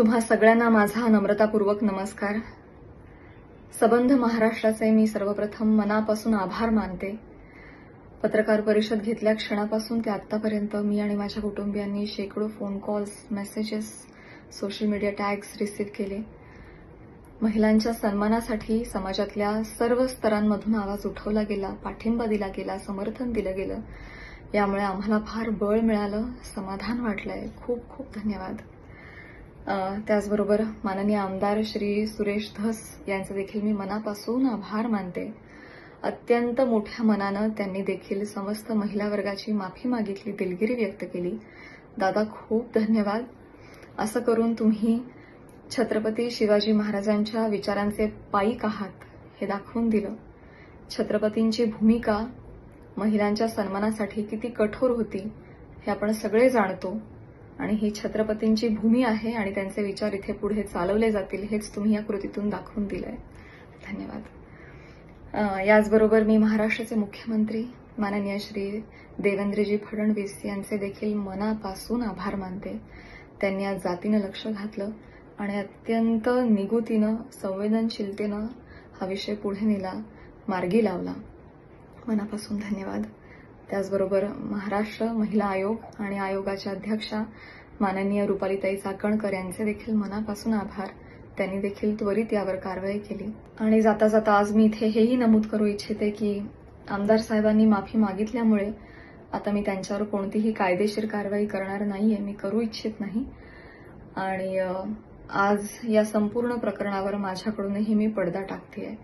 तुम्हा सगळ्यांना माझा नम्रतापूर्वक नमस्कार। सबंध महाराष्ट्राचे मी सर्वप्रथम मनापासून आभार मानते। पत्रकार परिषद घेतल्या क्षणापासून ते आतापर्यंत मी आणि माझ्या कुटुंबियांनी शेकडो phone calls, messages, social media tags receive केले। महिलांच्या सन्मानासाठी समाजातल्या सर्व स्तरांमधून आवाज उठवला गेला, पाठिंबा दिला गेला, समर्थन दिलं गेलं। यामुळे आम्हाला फार बळ मिळालं, समाधान वाटलंय। खूप खूप धन्यवाद। त्याचबरोबर माननीय आमदार श्री सुरेश धस यांचे देखील मी मनापासून आभार मानते। अत्यंत मोठ्या मनानं त्यांनी देखील समस्त महिला वर्गाची माफी मागितली, दिलगिरी व्यक्त केली। दादा खूप धन्यवाद। असं करून तुम्ही छत्रपती शिवाजी महाराजांच्या विचारांचे पाईक आहात हे दाखवून दिलं। छत्रपतींची भूमिका महिलांच्या सन्मानासाठी किती कठोर होती हे आपण सगळे जाणतो आणि ही छत्रपतींची भूमी आहे आणि त्यांचे विचार इथे पुढे चालवले जातील हेच तुम्ही या कृतीतून दाखवून दिलंय। धन्यवाद। याचबरोबर मी महाराष्ट्राचे मुख्यमंत्री माननीय श्री देवेंद्रजी फडणवीस यांचे देखील मनापासून आभार मानते। त्यांनी आज जातीनं लक्ष घातलं आणि अत्यंत निगुतीनं, संवेदनशीलतेनं हा विषय पुढे नेला, मार्गी लावला। मनापासून धन्यवाद। त्याचबरोबर महाराष्ट्र महिला आयोग आणि आयोगाच्या अध्यक्षा माननीय रुपालीताई चाकणकर यांचे देखील मनापासून आभार। त्यांनी देखील त्वरित यावर कारवाई केली। आणि जाता जाता आज मी इथे हेही नमूद करू इच्छिते की आमदार साहेबांनी माफी मागितल्यामुळे आता मी त्यांच्यावर कोणतीही कायदेशीर कारवाई करणार नाहीये, मी करू इच्छित नाही। आणि आज या संपूर्ण प्रकरणावर माझ्याकडूनही मी पडदा टाकतेय।